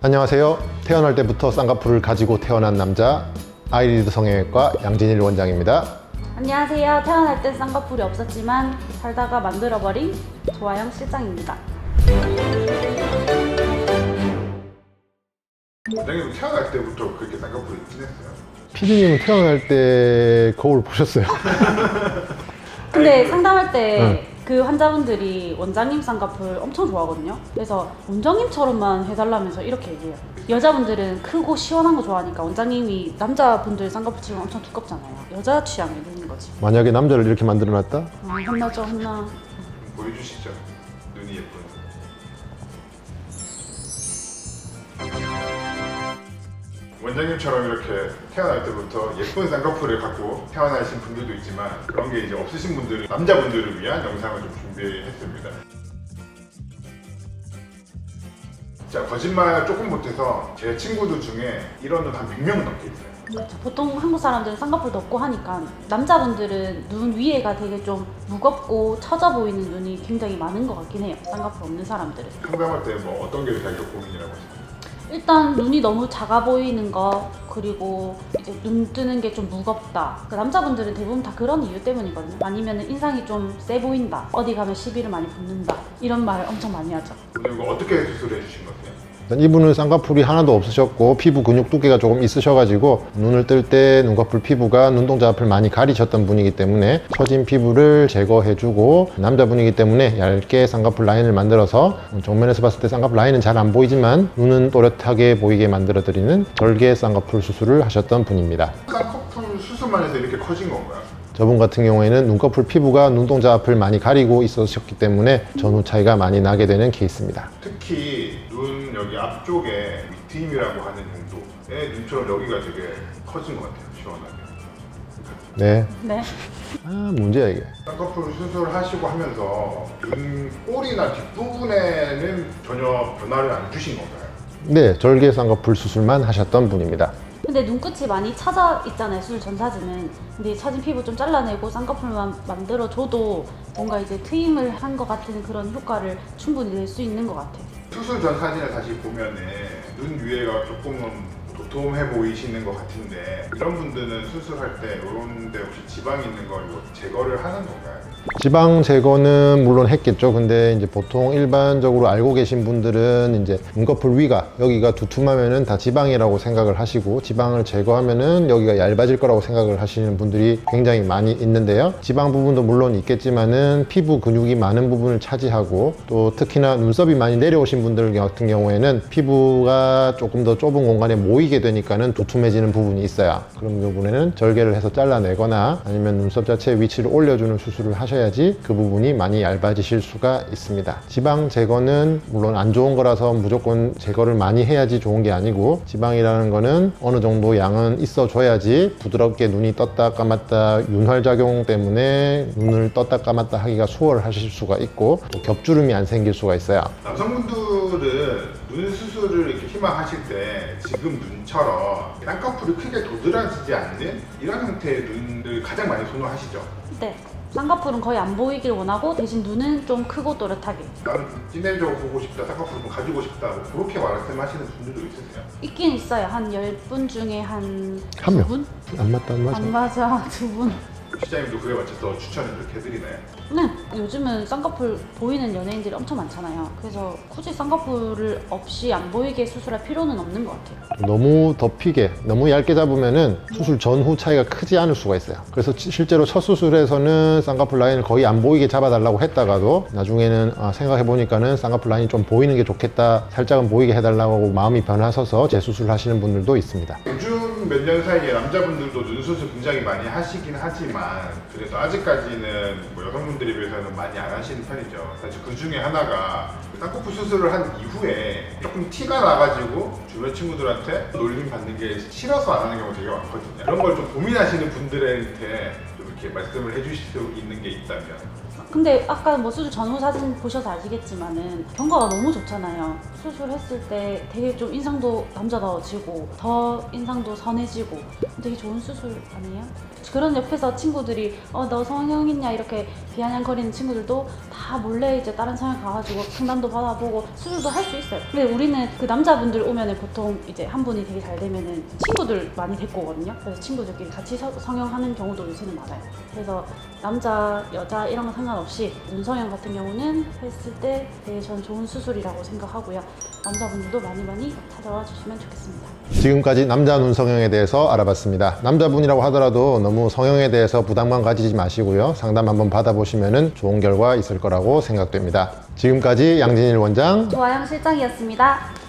안녕하세요. 태어날 때부터 쌍꺼풀을 가지고 태어난 남자 아이리드 성형외과 양진일 원장입니다. 안녕하세요. 태어날 때 쌍꺼풀이 없었지만 살다가 만들어버린 조아영 실장입니다. 원장님 태어날 때부터 그렇게 쌍꺼풀이 진했어요? 피디님은 태어날 때 거울 보셨어요? 근데 상담할 때 그 환자분들이 원장님 쌍꺼풀 엄청 좋아하거든요. 그래서 원장님처럼만 해달라면서 이렇게 얘기해요. 여자분들은 크고 시원한 거 좋아하니까 원장님이 남자분들 쌍꺼풀 치면 엄청 두껍잖아요. 여자 취향에 있는 거지. 만약에 남자를 이렇게 만들어놨다? 혼나죠, 혼나. 보여주시죠. 눈이 예쁜. 원장님처럼 이렇게 태어날 때부터 예쁜 쌍꺼풀을 갖고 태어나신 분들도 있지만 그런 게 이제 없으신 분들은 남자분들을 위한 영상을 좀 준비했습니다. 자, 거짓말 조금 못해서 제 친구들 중에 이런 눈 한 100명은 넘게 있어요. 그렇죠. 보통 한국 사람들은 쌍꺼풀도 없고 하니까 남자분들은 눈 위에가 되게 좀 무겁고 처져 보이는 눈이 굉장히 많은 것 같긴 해요. 쌍꺼풀 없는 사람들은. 상담할 때 뭐 어떤 게 자기가 고민이라고 하시나요? 일단 눈이 너무 작아 보이는 거, 그리고 이제 눈 뜨는 게 좀 무겁다. 그 남자분들은 대부분 다 그런 이유 때문이거든요. 아니면 인상이 좀 세 보인다, 어디 가면 시비를 많이 붙는다, 이런 말 엄청 많이 하죠. 오늘 이거 어떻게 수술해 주신 거세요? 일단 이분은 쌍꺼풀이 하나도 없으셨고 피부 근육 두께가 조금 있으셔가지고 눈을 뜰 때 눈꺼풀 피부가 눈동자 앞을 많이 가리셨던 분이기 때문에 처진 피부를 제거해주고 남자분이기 때문에 얇게 쌍꺼풀 라인을 만들어서 정면에서 봤을 때 쌍꺼풀 라인은 잘 안 보이지만 눈은 또렷하게 보이게 만들어드리는 절개 쌍꺼풀 수술을 하셨던 분입니다. 쌍꺼풀 수술만 해서 이렇게 커진 건가요? 저분 같은 경우에는 눈꺼풀 피부가 눈동자 앞을 많이 가리고 있으셨기 때문에 전후 차이가 많이 나게 되는 케이스입니다. 특히 눈 여기 앞쪽에 밑트임이라고 하는 정도의 눈처럼 여기가 되게 커진 것 같아요. 시원하게. 네. 네. 문제야 이게. 쌍꺼풀 수술하시고 하면서 눈 꼬리나 뒷부분에는 전혀 변화를 안 주신 건가요? 네, 절개 쌍꺼풀 수술만 하셨던 분입니다. 근데 눈끝이 많이 처져 있잖아요, 수술 전 사진은. 근데 처진 피부 좀 잘라내고 쌍꺼풀만 만들어줘도 뭔가 이제 트임을 한 것 같은 그런 효과를 충분히 낼 수 있는 것 같아요. 수술 전 사진을 다시 보면은 눈 위에가 조금은 도톰해 보이시는 것 같은데 이런 분들은 수술할 때 이런 데 혹시 지방 있는 걸 뭐 제거를 하는 건가요? 지방 제거는 물론 했겠죠. 근데 이제 보통 일반적으로 알고 계신 분들은 이제 눈꺼풀 위가 여기가 두툼하면은 다 지방이라고 생각을 하시고 지방을 제거하면은 여기가 얇아질 거라고 생각을 하시는 분들이 굉장히 많이 있는데요. 지방 부분도 물론 있겠지만은 피부 근육이 많은 부분을 차지하고 또 특히나 눈썹이 많이 내려오신 분들 같은 경우에는 피부가 조금 더 좁은 공간에 모이게 되니까는 두툼해지는 부분이 있어요. 그런 부분에는 절개를 해서 잘라내거나 아니면 눈썹 자체의 위치를 올려주는 수술을 하셔야지 그 부분이 많이 얇아지실 수가 있습니다. 지방 제거는 물론 안 좋은 거라서 무조건 제거를 많이 해야지 좋은 게 아니고 지방이라는 거는 어느 정도 양은 있어 줘야지 부드럽게 눈이 떴다 감았다 윤활작용 때문에 눈을 떴다 감았다 하기가 수월하실 수가 있고 또 겹주름이 안 생길 수가 있어요. 남성분들은 눈 수술을 이렇게 희망하실 때 지금 눈처럼 쌍꺼풀이 크게 도드라지지 않는 이런 형태의 눈을 가장 많이 선호하시죠? 네. 쌍꺼풀은 거의 안 보이길 원하고 대신 눈은 좀 크고 또렷하게. 나는 진해져 보고 싶다, 쌍꺼풀 좀 가지고 싶다 뭐 그렇게 말씀하시는 분들도 있으세요? 있긴 있어요. 한 10분 중에 한 한 명. 2분? 안 맞다 안 맞아. 안 맞아, 2분. 시장님도 그에 맞춰서 추천을 이렇게 해드리나요? 네. 요즘은 쌍꺼풀 보이는 연예인들이 엄청 많잖아요. 그래서 굳이 쌍꺼풀을 없이 안 보이게 수술할 필요는 없는 것 같아요. 너무 덮이게 너무 얇게 잡으면은 수술 전후 차이가 크지 않을 수가 있어요. 그래서 실제로 첫 수술에서는 쌍꺼풀 라인을 거의 안 보이게 잡아달라고 했다가도 나중에는 생각해 보니까는 쌍꺼풀 라인이 좀 보이는 게 좋겠다, 살짝은 보이게 해달라고 마음이 변하셔서 재수술을 하시는 분들도 있습니다. 요즘 몇 년 사이에 남자분들도 눈수술 굉장히 많이 하시긴 하지만 그래도 아직까지는 뭐 여성분들에 비해서는 많이 안 하시는 편이죠. 사실 그 중에 하나가 쌍꺼풀 수술을 한 이후에 조금 티가 나가지고 주변 친구들한테 놀림 받는 게 싫어서 안 하는 경우가 되게 많거든요. 그런 걸 좀 고민하시는 분들한테 좀 이렇게 말씀을 해주실 수 있는 게 있다면. 근데 아까 뭐 수술 전후 사진 보셔서 아시겠지만은 경과가 너무 좋잖아요. 수술했을 때 되게 좀 인상도 남자다워지고 더 인상도 선해지고 되게 좋은 수술 아니에요? 그런 옆에서 친구들이 너 성형했냐 이렇게 비아냥거리는 친구들도 다 몰래 이제 다른 성형 가가지고 상담도 받아보고 수술도 할 수 있어요. 근데 우리는 그 남자분들 오면은 보통 이제 한 분이 되게 잘 되면은 친구들 많이 데리고 오거든요. 그래서 친구들끼리 같이 성형하는 경우도 요새는 많아요. 그래서 남자, 여자 이런 거 상관없이 눈성형 같은 경우는 했을 때 되게 전 좋은 수술이라고 생각하고요. 남자분들도 많이 찾아와 주시면 좋겠습니다. 지금까지 남자 눈 성형에 대해서 알아봤습니다. 남자분이라고 하더라도 너무 성형에 대해서 부담감 가지지 마시고요. 상담 한번 받아보시면 좋은 결과 있을 거라고 생각됩니다. 지금까지 양진일 원장, 조아영 실장이었습니다.